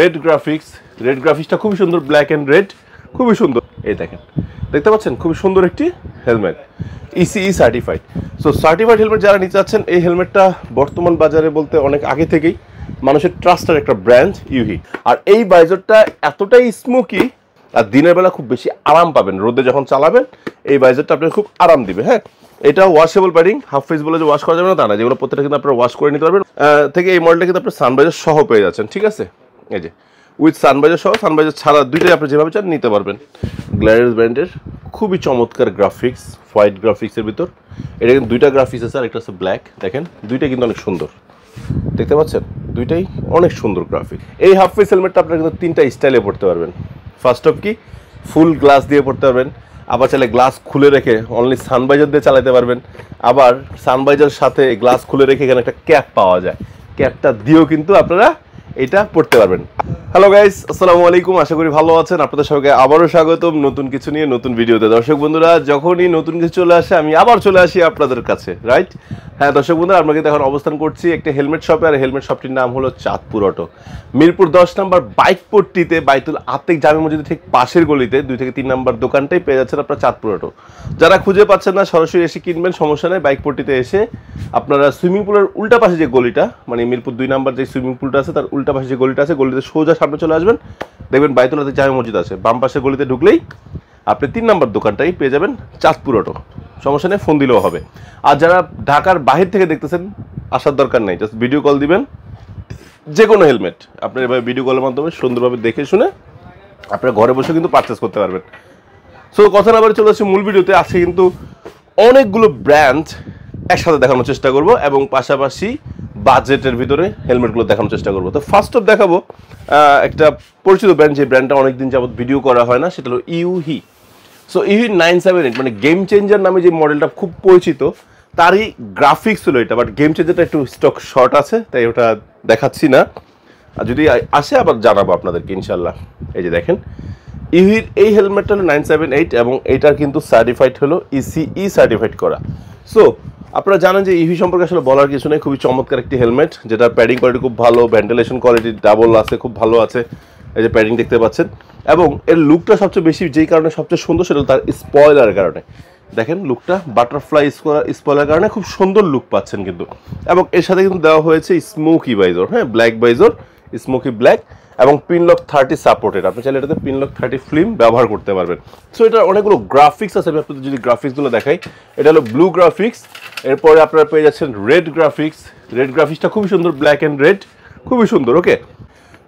Red গ্রাফিক্সটা খুবই সুন্দর, black and red, খুবই সুন্দর। এই দেখেন, দেখতে পাচ্ছেন খুবই সুন্দর একটি helmet, ECE certified. So certified helmet যারা নিতে চাচ্ছেন, এই হেলমেটটা বর্তমান বাজারে বলতে অনেক আগে থেকেই মানুষের ট্রাস্টের একটা ব্র্যান্ড ইউহি। আর এই বাইজারটা এতটাই স্মোকি, আর দিনের বেলা খুব বেশি আরাম পাবেন, রোদে যখন চালাবেন এই বাইজারটা আপনার খুব আরাম দিবে। হ্যাঁ, এটা ওয়াশেবল প্যাডিং, হাফ ফেস বলে যে ওয়াশ করা যাবে না তা না, যেগুলো প্রত্যেকটা কিন্তু আপনারা ওয়াশ করে নিতে পারবেন। থেকে এই মডেলটা কিন্তু আপনার সানবাইজার সহ পেয়ে যাচ্ছেন, ঠিক আছে? এই যে উইথ সানবাইজার সহ, সানবাইজার ছাড়া দুইটাই আপনি যেভাবে চান নিতে পারবেন। গ্ল্যারেস ব্র্যান্ডের খুবই চমৎকার গ্রাফিক্স, হোয়াইট গ্রাফিক্সের ভিতর। এটা কিন্তু দুইটা গ্রাফিক্স আছে, আর একটা হচ্ছে ব্ল্যাক। দেখেন দুইটাই কিন্তু অনেক সুন্দর, দেখতে পাচ্ছেন দুইটাই অনেক সুন্দর গ্রাফিক। এই হাফ ফেস হেলমেটটা আপনারা কিন্তু তিনটা স্টাইলে পড়তে পারবেন। ফার্স্ট অফ কি, ফুল গ্লাস দিয়ে পড়তে পারবেন, আবার চাইলে গ্লাস খুলে রেখে অনলি সানবাইজার দিয়ে চালাতে পারবেন। আবার সানবাইজার সাথে গ্লাস খুলে রেখে এখানে একটা ক্যাপ পাওয়া যায়, ক্যাপটা দিয়েও কিন্তু আপনারা এটা পড়তে পারবেন। হ্যালো গাইস, আসসালামু আলাইকুম, আশা করি ভালো আছেন। আপনাদের সবাইকে আবারও স্বাগতম নতুন কিছু নিয়ে, নতুন ভিডিওতে। দর্শক বন্ধুরা, যখনই নতুন কিছু চলে আসে আমি আবার চলে আসি আপনাদের কাছে, রাইট? হ্যাঁ দর্শক বন্ধুরা, আমরা কিন্তু এখন অবস্থান করছি একটা হেলমেট শপে, আর হেলমেট শপটির নাম হলো চাঁদপুর অটো। মিরপুর 10 নম্বর বাইক পট্টিতে, বাইতুল আতিক জামে মসজিদের ঠিক পাশের গলিতে 2 থেকে 3 নম্বর দোকানটাই পেয়ে যাচ্ছেন আপনার চাঁদপুর অটো। যারা খুঁজে পাচ্ছেন না, সরাসরি এসে কিনবেন, সমস্যা নেই। বাইক পট্টিতে এসে আপনারা সুইমিং পুলের উল্টা পাশে যে গলিটা, মানে মিরপুর 2 নম্বর যে সুইমিং পুলটা আছে তার উল্টা পাশে যে গলিটা আছে, গলিতে সোজা সামনে চলে আসবেন, দেখবেন বাইতুল আতিক জামে মসজিদ আছে। বাম পাশে গলিতে ঢুকলেই আপনি 3 নম্বর দোকানটাই পেয়ে যাবেন চাঁদপুর অটো, সমস্যা নেই, ফোন দিলেও হবে। আর যারা ঢাকার বাহির থেকে দেখতেছেন, আসার দরকার নেই, জাস্ট ভিডিও কল দিবেন। যে কোনো হেলমেট আপনার এভাবে ভিডিও কলের মাধ্যমে সুন্দরভাবে দেখে শুনে আপনারা ঘরে বসে কিন্তু পারচেস করতে পারবেন। সো কথা না বলে চলে আসছে মূল ভিডিওতে। আজকে কিন্তু অনেকগুলো ব্র্যান্ড একসাথে দেখানোর চেষ্টা করব, এবং পাশাপাশি বাজেটের ভিতরে হেলমেটগুলো দেখানোর চেষ্টা করবো। তো ফার্স্ট অফ দেখাবো একটা পরিচিত ব্র্যান্ড, যে ব্র্যান্ডটা অনেকদিন যাবত ভিডিও করা হয় না, সেটা হলো ইউহি। সো ইউহি 978, মানে গেম চেঞ্জার নামে যে মডেলটা খুব পরিচিত, তারই গ্রাফিক্স হলো এটা। বাট গেম চেঞ্জারটা একটু স্টক শর্ট আছে, তাই ওটা দেখাচ্ছি না, আর যদি আসে আবার জানাবো আপনাদেরকে ইনশাল্লাহ। এই যে দেখেন, ইউহির এই হেলমেটটা হলো 978, এবং এইটার কিন্তু সার্টিফাইড হলো ইসিই সার্টিফাইড করা। সো আপনারা জানেন যে ইভি সম্পর্কে আসলে বলার কিছু নেই, খুবই চমৎকার একটি হেলমেট, যেটা প্যাডিং কোয়ালিটি খুব ভালো, ভেন্টিলেশন কোয়ালিটি ডাবল আছে, খুব ভালো আছে। এই যে প্যাডিং দেখতে পাচ্ছেন, এবং এর লুকটা সবচেয়ে বেশি যেই কারণে সবচেয়ে সুন্দর, সেটা তার স্পয়লারের কারণে। দেখেন লুকটা বাটারফ্লাই স্পয়লার কারণে খুব সুন্দর লুক পাচ্ছেন কিন্তু। এবং এর সাথে কিন্তু দেওয়া হয়েছে স্মোকি বাইজর, হ্যাঁ ব্ল্যাক বাইজর, স্মোকি ব্ল্যাক, এবং পিনলক 30 সাপোর্টেড। আপনি চাইলে এটাতে পিনলক 30 ফিল্ম ব্যবহার করতে পারবেন। সো এটার অনেকগুলো গ্রাফিক্স আছে, আমি আপনাদের যদি গ্রাফিক্সগুলো দেখাই, এটা হলো ব্লু গ্রাফিক্স, এরপরে আপনারা পেয়ে যাচ্ছেন রেড গ্রাফিক্সটা খুবই সুন্দর, ব্ল্যাক অ্যান্ড রেড, খুবই সুন্দর। ওকে,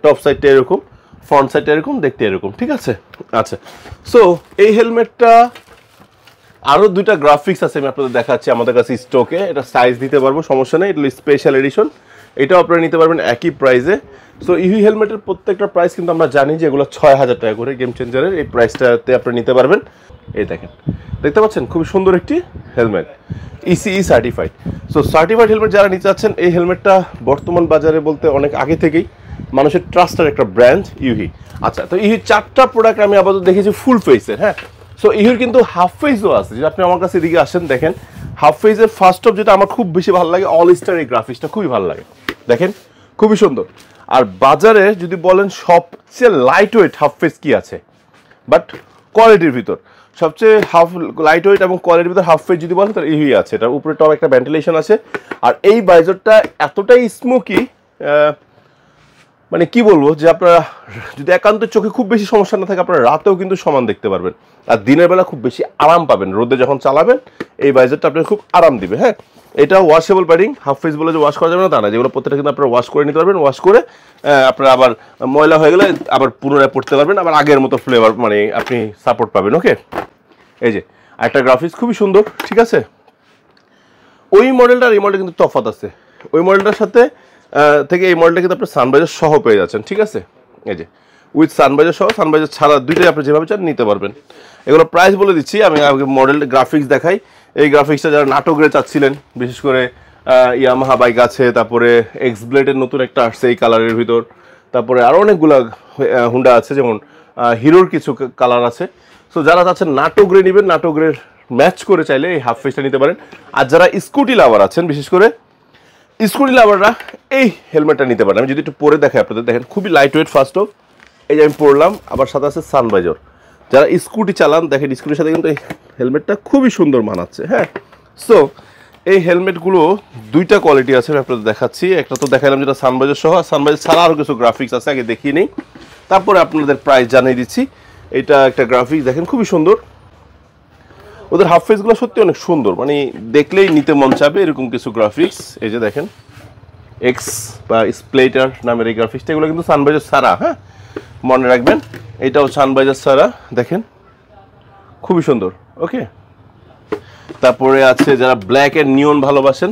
টপ সাইডটা এরকম, ফ্রন্ট সাইডটা এরকম, দেখতে এরকম, ঠিক আছে? আচ্ছা, সো এই হেলমেটটা আরও 2টা গ্রাফিক্স আছে, আমি আপনাদের দেখাচ্ছি আমাদের কাছে স্টকে। এটা সাইজ দিতে পারবো, সমস্যা নেই, এটা স্পেশাল এডিশন, এটাও আপনারা নিতে পারবেন একই প্রাইসে। সো ইভি হেলমেটের প্রত্যেকটা প্রাইস কিন্তু আমরা জানি যে এগুলো 6000 টাকা করে, গেম চেঞ্জারের এই প্রাইসটাতে আপনারা নিতে পারবেন। এই দেখেন, দেখতে পাচ্ছেন খুবই সুন্দর একটি helmet, ECE certified. So certified helmet যারা নিতে চাচ্ছেন, এই হেলমেটটা বর্তমান বাজারে বলতে অনেক আগে থেকেই মানুষের ট্রাস্টের একটা ব্র্যান্ড ইউহি। আচ্ছা, তো ইউহির 4টা প্রোডাক্ট আমি আপাতত দেখেছি ফুল ফেসের। হ্যাঁ, সো ইউহির কিন্তু হাফ ফেসও আছে, যদি আপনি আমার কাছে এদিকে আসেন দেখেন, হাফ ফেসের ফার্স্ট অফ যেটা আমার খুব বেশি ভালো লাগে, অল স্টার এই গ্রাফিক্সটা খুবই ভালো লাগে, দেখেন খুবই সুন্দর। আর বাজারে যদি বলেন সবচেয়ে লাইট ওয়েট হাফ ফেস কি আছে, বাট কোয়ালিটির ভিতর সবচেয়ে লাইট ওয়েট এবং কোয়ালিটির ভিতর হাফ ফেস যদি বলেন, তাহলে ইউহি আছে। এটার উপরে টপ একটা ভেন্টিলেশন আছে, আর এই বাইজরটা এতটাই স্মোকি, মানে কি বলবো, যে আপনারা যদি একান্ত চোখে খুব বেশি সমস্যা না থাকে, আপনারা রাতেও কিন্তু সমান দেখতে পারবেন, আর দিনের বেলা খুব বেশি আরাম পাবেন, রোদে যখন চালাবেন এই বাইজারটা আপনার খুব আরাম দিবে। হ্যাঁ, এটা ওয়াশেবল প্যাডিং, হাফ ফেস বলে যে ওয়াশ করা যাবে না তা না, যেগুলো প্রত্যেকটা কিন্তু আপনারা ওয়াশ করে নিতে পারবেন। ওয়াশ করে আপনারা আবার ময়লা হয়ে গেলে আবার পুনরায় পড়তে পারবেন, আবার আগের মতো ফ্লেভার মানে আপনি সাপোর্ট পাবেন। ওকে, এই যে একটা গ্রাফিক্স খুবই সুন্দর, ঠিক আছে? ওই মডেলটার এই মডেল কিন্তু তফাৎ আছে, ওই মডেলটার সাথে থেকে এই মডেলটা কিন্তু আপনার সানবাইজার সহ পেয়ে যাচ্ছেন, ঠিক আছে? এই যে উইথ সানবাইজার সহ, সানবাইজার ছাড়া দুইটাই আপনি যেভাবে চান নিতে পারবেন। এগুলো প্রাইস বলে দিচ্ছি, আমি মডেল গ্রাফিক্স দেখাই। এই গ্রাফিক্সটা যারা নাটকরে চাচ্ছিলেন, বিশেষ করে ইয়ামাহা বাইক আছে, তারপরে এক্স ব্লেডের নতুন একটা আসছে এই কালারের ভিতর, তারপরে আরও অনেকগুলো হুন্ডা আছে, যেমন হিরোর কিছু কালার আছে। সো যারা চাচ্ছেন নাটকরে নেবেন, নাটকরের ম্যাচ করে চাইলে এই হাফ ফেসটা নিতে পারেন। আর যারা স্কুটি লাভার আছেন, বিশেষ করে স্কুটি লাভাররা এই হেলমেটটা নিতে পারেন। আমি যদি একটু পরে দেখাই আপনাদের, দেখেন খুবই লাইট ওয়েট। ফার্স্ট অফ এই যে আমি পরলাম, আবার সাথে আছে সানভাইজার। যারা স্কুটি চালান দেখেন স্কুটির সাথে কিন্তু এই হেলমেটটা খুবই সুন্দর মানাচ্ছে। হ্যাঁ, সো এই হেলমেটগুলো দুইটা কোয়ালিটি আছে, আমি আপনাদের দেখাচ্ছি। একটা তো দেখালাম যেটা সানভাইজার সহ, সানভাইজার ছাড়া আরও কিছু গ্রাফিক্স আছে, আগে দেখিয়ে নেই, তারপরে আপনাদের প্রাইস জানিয়ে দিচ্ছি। এটা একটা গ্রাফিক্স দেখেন খুবই সুন্দর। ওদের হাফ ফেসগুলো সত্যি অনেক সুন্দর, মানে দেখলেই নিতে মন চাবে এরকম কিছু গ্রাফিক্স। এই যে দেখেন এক্স বা স্প্লেটার নামের এই গ্রাফিক্সটা, এগুলো কিন্তু সানভাইজার ছাড়া। হ্যাঁ, মনে রাখবেন এটাও সানভাইজার ছাড়া, দেখেন খুবই সুন্দর। ওকে, তারপরে আছে যারা ব্ল্যাক অ্যান্ড নিয়ন ভালোবাসেন,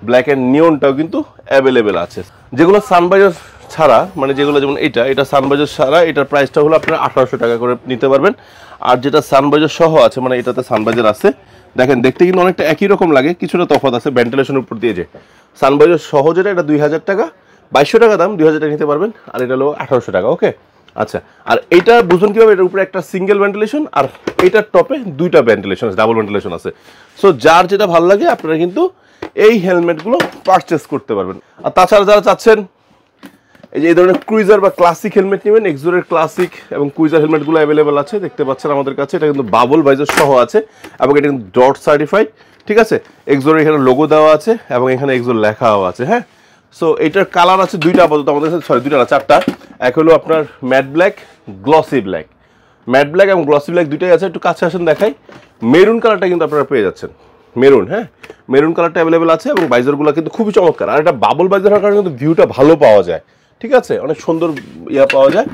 ব্ল্যাক অ্যান্ড নিয়নটাও কিন্তু অ্যাভেলেবেল আছে। যেগুলো সানভাইজার ছাড়া, মানে যেগুলো যেমন এটা সানভাইজার ছাড়া, এটার প্রাইসটা হলো আপনারা 1800 টাকা করে নিতে পারবেন। আর যেটা সানভাইজার সহ আছে, মানে এটাতে সানভাইজার আছে, দেখেন দেখতে কিন্তু অনেকটা একই রকম লাগে, কিছুটা তফাৎ আছে ভেন্টিলেশনের উপর দিয়ে। যে সানভাইজার সহ যেটা, এটা 2000 টাকা, 2200 টাকা দাম, 2000 টাকা নিতে পারবেন। আর এটা হলো 1800 টাকা। ওকে, আচ্ছা। আর এইটা বুঝুন কীভাবে, এটার উপরে একটা সিঙ্গেল ভেন্টিলেশন, আর এটার টপে দুইটা ভেন্টিলেশন আছে, ডাবল ভেন্টিলেশন আছে। সো যার যেটা ভালো লাগে আপনারা কিন্তু এই হেলমেটগুলো পারচেস করতে পারবেন। আর তাছাড়া যারা চাচ্ছেন এই যে এই ধরনের ক্রুইজার বা ক্লাসিক হেলমেট নেবেন, এক্সোরের ক্লাসিক এবং ক্রুইজার হেলমেটগুলো অ্যাভেলেবেল আছে, দেখতে পাচ্ছেন আমাদের কাছে। এটা কিন্তু বাবল ভাইজার সহ আছে এবং এটা কিন্তু ডট সার্টিফাইড। ঠিক আছে, এক্সোরের এখানে লোগো দেওয়া আছে এবং এখানে এক্সোর লেখাও আছে। হ্যাঁ, সো এটার কালার আছে দুইটা আপাতত আমাদের কাছে, সরি দুইটা না, চারটা। এক হলো আপনার matte black, glossy black. Matte black এবং গ্লসি ব্ল্যাক দুইটাই আছে। একটু কাছে আসেন দেখাই। মেরুন কালারটা কিন্তু আপনারা পেয়ে যাচ্ছেন, মেরুন। হ্যাঁ, মেরুন কালারটা অ্যাভেলেবেল আছে এবং বাইজারগুলো কিন্তু খুবই চমৎকার। আর এটা বাবল বাইজার হওয়ার কারণে কিন্তু ভিউটা ভালো পাওয়া যায়। ঠিক আছে, অনেক সুন্দর পাওয়া যায়।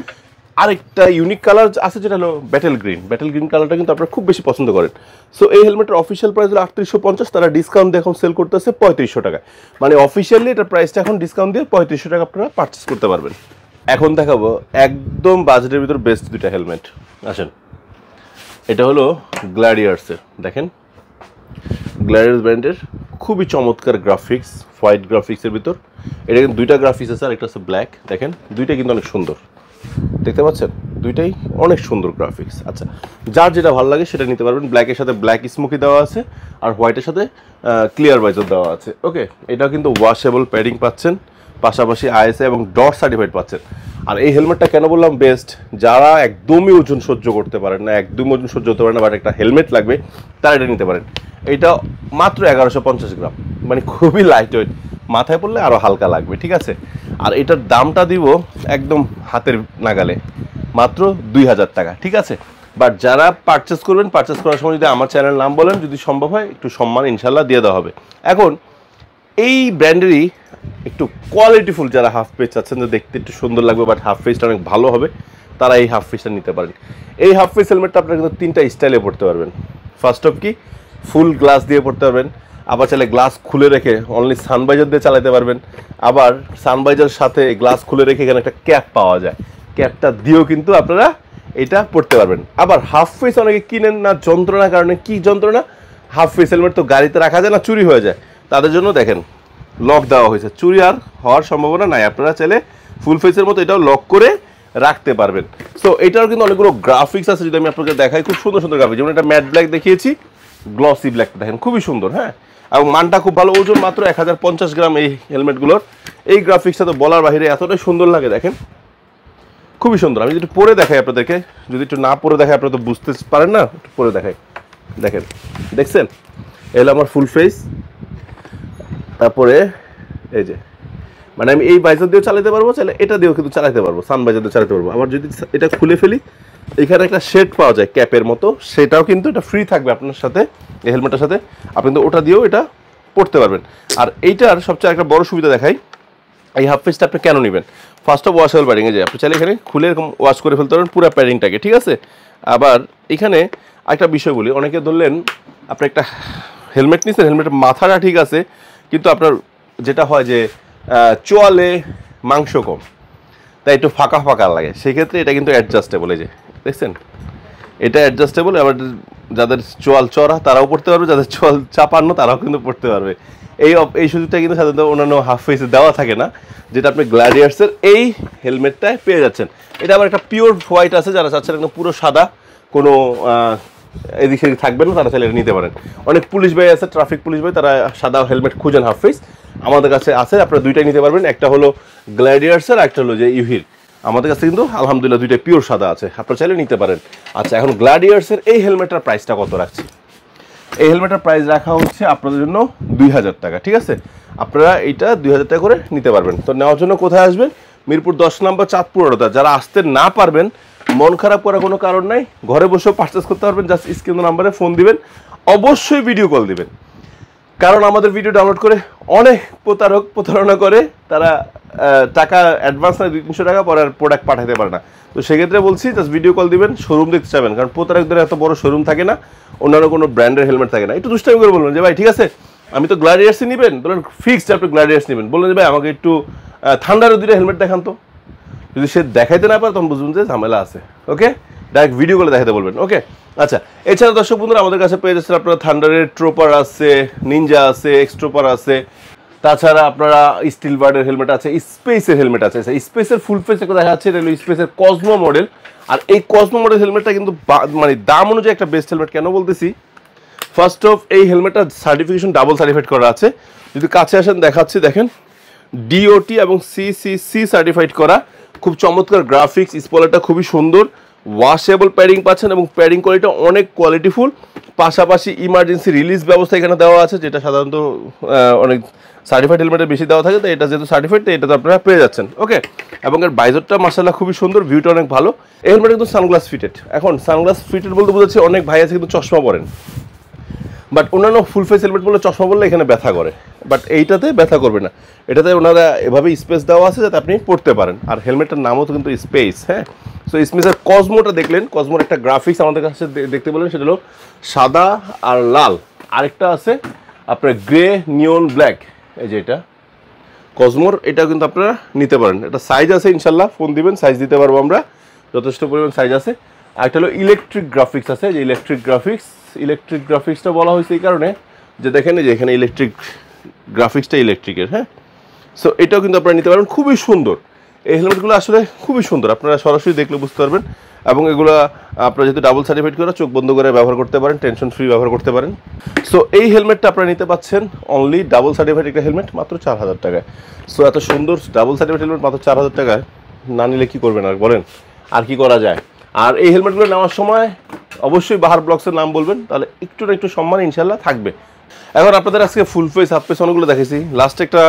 আরেকটা ইউনিক কালার আছে যেটা হলো ব্যাটেল গ্রিন। ব্যাটেল গ্রিন কালারটা কিন্তু আপনারা খুব বেশি পছন্দ করেন। সো এই হেলমেটের অফিসিয়াল প্রাইস হলো 3850, তারা ডিসকাউন্ট দিয়ে এখন সেল করতেছে 3500 টাকা। মানে অফিসিয়ালি এটার প্রাইসটা এখন ডিসকাউন্ট দিয়ে 3500 টাকা আপনারা পারচেস করতে পারবেন। এখন দেখাবো একদম বাজেটের ভিতর বেস্ট দুইটা হেলমেট। আসেন, এটা হলো গ্ল্যাডিয়ার্সের, দেখেন গ্ল্যাডিয়ার্স ব্র্যান্ডের খুবই চমৎকার গ্রাফিক্স, হোয়াইট গ্রাফিক্সের ভিতর। এটা কিন্তু দুইটা গ্রাফিক্স আছে, আর একটা আছে ব্ল্যাক। দেখেন দুইটাই কিন্তু অনেক সুন্দর, দেখতে পাচ্ছেন দুইটাই অনেক সুন্দর গ্রাফিক্স। আচ্ছা, যার যেটা ভালো লাগে সেটা নিতে পারবেন। ব্ল্যাকের সাথে ব্ল্যাক স্মোকি দেওয়া আছে, আর হোয়াইটের সাথে ক্লিয়ার ভাইজার দেওয়া আছে। ওকে, এটাও কিন্তু ওয়াশেবল প্যাডিং পাচ্ছেন, পাশাপাশি আইএসএ এবং ডট সার্টিফাইড পাচ্ছেন। আর এই হেলমেটটা কেন বললাম বেস্ট, যারা একদমই ওজন সহ্য করতে পারেন না, একদমই ওজন সহ্য করতে পারেন না, বাট একটা হেলমেট লাগবে, তারা এটা নিতে পারেন। এটা মাত্র 1150 গ্রাম, মানে খুবই লাইট ওয়েট, মাথায় পড়লে আরও হালকা লাগবে। ঠিক আছে, আর এটার দামটা দিব একদম হাতের নাগালে, মাত্র 2000 টাকা। ঠিক আছে, বাট যারা পারচেস করবেন, পারচেস করার সময় যদি আমার চ্যানেল নাম বলেন, যদি সম্ভব হয় একটু সম্মান ইনশাল্লাহ দিয়ে দেওয়া হবে। এখন এই ব্র্যান্ডেরই একটু কোয়ালিটিফুল যারা হাফ পেজ চাচ্ছেন, যে দেখতে একটু সুন্দর লাগবে বাট হাফ পেজটা অনেক ভালো হবে, তারা এই হাফ পেজটা নিতে পারেন। এই হাফ পেজ হেলমেটটা আপনারা কিন্তু তিনটা স্টাইলে পড়তে পারবেন। ফার্স্ট অফ কি, ফুল গ্লাস দিয়ে পড়তে পারবেন, আবার চাইলে গ্লাস খুলে রেখে অনলি সানভাইজার দিয়ে চালাতে পারবেন, আবার সানভাইজার সাথে গ্লাস খুলে রেখে এখানে একটা ক্যাপ পাওয়া যায়, ক্যাপটা দিয়েও কিন্তু আপনারা এটা পড়তে পারবেন। আবার হাফ ফেস অনেকে কিনেন না যন্ত্রণার কারণে, কি যন্ত্রণা, হাফ ফেস হেলমেট তো গাড়িতে রাখা যায় না, চুরি হয়ে যায়, তাদের জন্য দেখেন লক দেওয়া হয়েছে, চুরি আর হওয়ার সম্ভাবনা নাই। আপনারা চাইলে ফুল ফেসের মতো এটাও লক করে রাখতে পারবেন। সো এটার কিন্তু অনেকগুলো গ্রাফিক্স আছে, যদি আমি আপনাকে দেখাই, খুব সুন্দর সুন্দর গ্রাফিক্স। যেমন এটা ম্যাট ব্ল্যাক দেখিয়েছি, গ্লসি ব্ল্যাক দেখেন খুবই সুন্দর। হ্যাঁ, এবং মানটা খুব ভালো, ওজন মাত্র 1050 গ্রাম এই হেলমেটগুলোর। এই গ্রাফিক্সটা তো বলার বাইরে, এতটাই সুন্দর লাগে, দেখেন খুবই সুন্দর। আমি যদি একটু পরে দেখাই আপনাদেরকে, যদি একটু না পরে দেখাই আপনারা তো বুঝতে পারেন না, একটু পরে দেখাই। দেখেন, দেখছেন এলো আমার ফুল ফেস, তারপরে এই যে মানে আমি এই বাইজার দিয়েও চালাতে পারবো, চাইলে এটা দিয়েও কিন্তু চালাতে পারবো, সান বাইজার দিয়ে চালাতে পারবো। আবার যদি এটা খুলে ফেলি, এখানে একটা শেড পাওয়া যায় ক্যাপের মতো, সেটাও কিন্তু এটা ফ্রি থাকবে আপনার সাথে, এই হেলমেটের সাথে। আপনি কিন্তু ওটা দিয়েও এটা পড়তে পারবেন। আর এইটার সবচেয়ে একটা বড় সুবিধা দেখাই, এই হাফ পেজটা আপনি কেন নেবেন। ফার্স্ট অফ ওয়াশেবল প্যাডিং, এই যে আপনি চাইলে এখানে খুলে এরকম ওয়াশ করে ফেলতে পারবেন পুরো প্যাডিংটাকে। ঠিক আছে, আবার এখানে একটা বিষয় বলি, অনেকে ধরলেন আপনি একটা হেলমেট নিচ্ছেন, হেলমেটের মাথাটা ঠিক আছে, কিন্তু আপনার যেটা হয় যে চোয়ালে মাংস কম, তাই একটু ফাঁকা ফাঁকা লাগে, সেক্ষেত্রে এটা কিন্তু অ্যাডজাস্টেবল। এই যে দেখছেন, এটা অ্যাডজাস্টেবল। আবার যাদের চোয়াল চড়া তারাও পড়তে পারবে, যাদের চোয়াল চাপানো তারাও কিন্তু পড়তে পারবে। এই সুযোগটা কিন্তু সাধারণত অন্যান্য হাফ ফেসে দেওয়া থাকে না, যেটা আপনি গ্ল্যাডিয়ার্সের এই হেলমেটটায় পেয়ে যাচ্ছেন। এটা আবার একটা পিওর হোয়াইট আছে, যারা চাচ্ছেন একদম পুরো সাদা, কোনো এদিক সেদিক থাকবে না, তারা চাইলে এটা নিতে পারেন। অনেক পুলিশ ভাই আছে, ট্রাফিক পুলিশ ভাই, তারা সাদা হেলমেট খুঁজেন হাফ ফেস, আমাদের কাছে আছে, আপনারা দুইটাই নিতে পারবেন। একটা হলো গ্ল্যাডিয়ার্সের, একটা হলো যে ইভির। আমাদের কাছে কিন্তু আলহামদুলিল্লাহ দুইটা পিওর সাদা আছে, আপনারা চাইলে নিতে পারেন। আচ্ছা, এখন গ্ল্যাডিয়ার্সের এই হেলমেটটার প্রাইসটা কত রাখছি? এই হেলমেটের প্রাইস রাখা হচ্ছে আপনাদের জন্য 2000 টাকা, ঠিক আছে? আপনারা এইটা 2000 টাকা করে নিতে পারবেন। তো নেওয়ার জন্য কোথায় আসবেন? মিরপুর 10 নম্বর, চাঁদপুর আড়ত। যারা আসতে না পারবেন, মন খারাপ করার কোনো কারণ নাই, ঘরে বসেও পারচেস করতে পারবেন। জাস্ট স্ক্রিন নাম্বারে ফোন দিবেন, অবশ্যই ভিডিও কল দিবেন, কারণ আমাদের ভিডিও ডাউনলোড করে অনেক প্রতারণা করে। তারা টাকা অ্যাডভান্স না 200-300 টাকা পরে আর প্রোডাক্ট পাঠাতে পারে না। তো সেক্ষেত্রে বলছি জাস্ট ভিডিও কল দিবেন, শোরুম দেখতে চাবেন, কারণ প্রতারকদের এত বড় শোরুম থাকে না, অন্যান্য কোনো ব্র্যান্ডের হেলমেট থাকে না। একটু দুষ্টামি করে বলবেন যে ভাই ঠিক আছে আমি তো গ্ল্যাডিয়ার্সই নেবেন, বলেন ফিক্সড আপনি গ্ল্যাডিয়ার্স নেবেন, বললেন যে ভাই আমাকে একটু থান্ডারের দুইটা হেলমেট দেখান তো। যদি সে দেখাইতে না পারে তখন বুঝবেন যে ঝামেলা আছে। ওকে, ডাইরেক্ট ভিডিও করে দেখাতে বলবেন। ওকে, আচ্ছা, এছাড়া দর্শক বন্ধুরা আমাদের কাছে পেয়ে যাচ্ছেন আপনারা থান্ডারের ট্রোপার আছে, নিনজা আছে, এক্সট্রোপার আছে, তাছাড়া আপনারা স্টিল বার্ডের হেলমেট আছে, স্পেসের হেলমেট আছে। স্পেসের ফুল ফেস একটা দেখা যাচ্ছে, এটা হলো স্পেসের কসমো মডেল। আর এই কসমো মডেল হেলমেটটা কিন্তু মানে দাম অনুযায়ী একটা বেস্ট হেলমেট। কেন বলতেছি, ফার্স্ট অফ এই হেলমেটটা সার্টিফিকেশন ডাবল সার্টিফাইড করা আছে। যদি কাছে আসেন দেখাচ্ছি, দেখেন ডিওটি এবং সিসিসি সার্টিফাইড করা, খুব চমৎকার গ্রাফিক্স, স্পয়লারটা খুবই সুন্দর, ওয়াশেবল প্যাডিং পাচ্ছেন এবং প্যাডিং কোয়ালিটি অনেক কোয়ালিটিফুল। পাশাপাশি ইমার্জেন্সি রিলিজ ব্যবস্থা এখানে দেওয়া আছে, যেটা সাধারণত অনেক সার্টিফাইড হেলমেটের বেশি দেওয়া থাকে, তো এটা যেহেতু সার্টিফাইড তো এটা তো আপনারা পেয়ে যাচ্ছেন। ওকে, এবং এর বাইজরটা মাশাআল্লাহ খুবই সুন্দর, ভিউটা অনেক ভালো। এই হেলমেট কিন্তু সানগ্লাস ফিটেড। এখন সানগ্লাস ফিটেড বলতে বোঝাচ্ছে অনেক ভাই আছে কিন্তু চশমা পরেন, বাট অন্যান্য ফুল ফেস হেলমেট বললে চশমা বললে এখানে ব্যথা করে, বাট এইটাতে ব্যথা করবে না। এটাতে ওনারা এভাবে স্পেস দেওয়া আছে যাতে আপনি পড়তে পারেন। আর হেলমেটটার নামও তো কিন্তু স্পেস। হ্যাঁ, সো স্পেসের কসমোটা দেখলেন, কসমোর একটা গ্রাফিক্স আমাদের কাছে দেখতে বললেন, সেটা হলো সাদা আর লাল। আরেকটা আছে আপনার গ্রে নিয়ন ব্ল্যাক, এই যে এটা কসমোর, এটা কিন্তু আপনারা নিতে পারেন। এটা সাইজ আছে, ইনশাল্লাহ ফোন দিবেন সাইজ দিতে পারবো আমরা, যথেষ্ট পরিমাণ সাইজ আছে। আরেকটা হলো ইলেকট্রিক গ্রাফিক্স আছে, যে ইলেকট্রিক গ্রাফিক্সটা বলা হয়েছে এই কারণে যে দেখেন যে এখানে ইলেকট্রিক গ্রাফিক্সটা ইলেকট্রিকের। হ্যাঁ, সো এটাও কিন্তু আপনারা নিতে পারেন, খুবই সুন্দর। এই হেলমেটগুলো আসলে খুবই সুন্দর, আপনারা সরাসরি দেখলে বুঝতে পারবেন। এবং এগুলো আপনারা যেহেতু ডাবল সার্টিফাইড করে চোখ বন্ধ করে ব্যবহার করতে পারেন, টেনশন ফ্রি ব্যবহার করতে পারেন। সো এই হেলমেটটা আপনারা নিতে পাচ্ছেন অনলি ডাবল সার্টিফাইড একটা হেলমেট মাত্র 4000 টাকায়। সো এত সুন্দর ডাবল সার্টিফাইড হেলমেট মাত্র 4000 টাকায় না নিলে কী করবেন আর বলেন, আর কি করা যায়? আর এই হেলমেটগুলো নেওয়ার সময় অবশ্যই বাহার ব্লগসের নাম বলবেন, তাহলে একটু না একটু সম্মান ইনশাল্লাহ থাকবে। এখন আপনাদের আজকে ফুল ফেস হাফ ফেস অনেকগুলো দেখেছি, লাস্টে একটা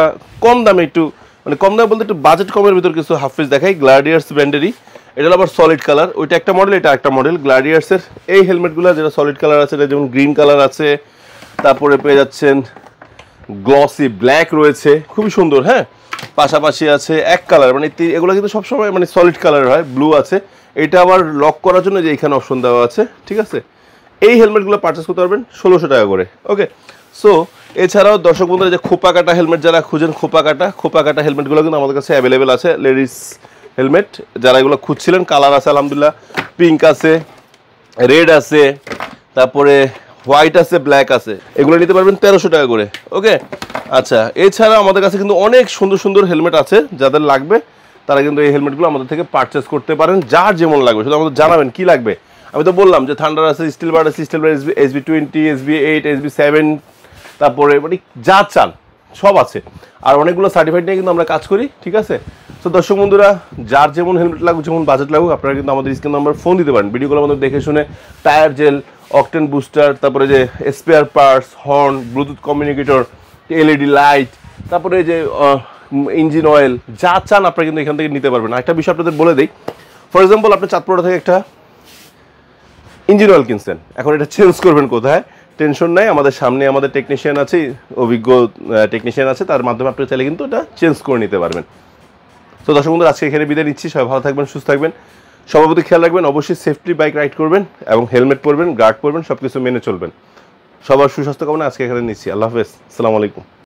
কম দামে, একটু মানে কম দামে বলতে একটু বাজেট কমের ভিতর কিছু হাফ ফেস দেখাই, গ্ল্যাডিয়ার্স ব্র্যান্ডেরই। এটা আবার সলিড কালার, ওইটা একটা মডেল, এটা একটা মডেল। গ্ল্যাডিয়ার্সের এই হেলমেটগুলো যেটা সলিড কালার আছে, এটা যেমন গ্রিন কালার আছে, তারপরে পেয়ে যাচ্ছেন গ্লসি ব্ল্যাক রয়েছে, খুবই সুন্দর। হ্যাঁ, পাশাপাশি আছে এক কালার, মানে এগুলো কিন্তু সবসময় মানে সলিড কালার হয়, ব্লু আছে। এটা আবার লক করার জন্য যে এখানে অপশন দেওয়া আছে, ঠিক আছে? এই হেলমেটগুলো পারচেস করতে পারবেন 1600 টাকা করে। ওকে, সো এছাড়াও দর্শক বন্ধুরা যে খোপা কাটা হেলমেট যারা খুঁজেন, খোপা কাটা হেলমেটগুলো কিন্তু আমাদের কাছে অ্যাভেলেবেল আছে। লেডিস হেলমেট যারা এগুলো খুঁজছিলেন, কালার আছে আলহামদুলিল্লাহ, পিঙ্ক আছে, রেড আছে, তারপরে হোয়াইট আছে, ব্ল্যাক আছে, এগুলো নিতে পারবেন 1300 টাকা করে। ওকে, আচ্ছা, এছাড়া আমাদের কাছে কিন্তু অনেক সুন্দর সুন্দর হেলমেট আছে, যাদের লাগবে তারা কিন্তু এই হেলমেটগুলো আমাদের থেকে পারচেস করতে পারেন, যার যেমন লাগবে শুধু আমাদের জানাবেন কি লাগবে। আমি তো বললাম যে থান্ডার আছে, স্টিল বার্ড আছে, steel bird SB20, SB8, SB7, তারপরে মানে যা চান সব আছে। আর অনেকগুলো সার্টিফাইড নিয়ে কিন্তু আমরা কাজ করি, ঠিক আছে? তো দর্শক বন্ধুরা, যার যেমন হেলমেট লাগুক, যেমন বাজেট লাগুক, আপনারা কিন্তু আমাদের স্ক্রিন নাম্বার ফোন দিতে পারেন। ভিডিওগুলো আমাদের দেখে শুনে টায়ার জেল, অকটেন বুস্টার, তারপরে যে spare parts, horn, Bluetooth communicator, LED light, তারপরে যে ইঞ্জিন অয়েল, যা চান আপনারা কিন্তু এখান থেকে নিতে পারবেন। একটা বিষয় আপনাদের বলে দিই, ফর এক্সাম্পল আপনি চাঁদপুরা থেকে একটা ইঞ্জিন অয়েল কিনছেন, এখন এটা চেঞ্জ করবেন কোথায়, টেনশন নাই, আমাদের সামনে আমাদের টেকনিশিয়ান আছে, অভিজ্ঞ টেকনিশিয়ান আছে, তার মাধ্যমে আপনি চাইলে কিন্তু এটা চেঞ্জ করে নিতে পারবেন। তো দর্শক বন্ধুরা, আজকে এখানে বিদায় নিচ্ছি। সবাই ভালো থাকবেন, সুস্থ থাকবেন, সবার প্রতি খেয়াল রাখবেন, অবশ্যই সেফটি বাইক রাইড করবেন এবং হেলমেট পরবেন, গার্ড পরবেন, সব কিছু মেনে চলবেন। সবার সুস্বাস্থ্য কামনা আজকে এখানে নিচ্ছি। আল্লাহ হাফেজ, আসসালামু আলাইকুম।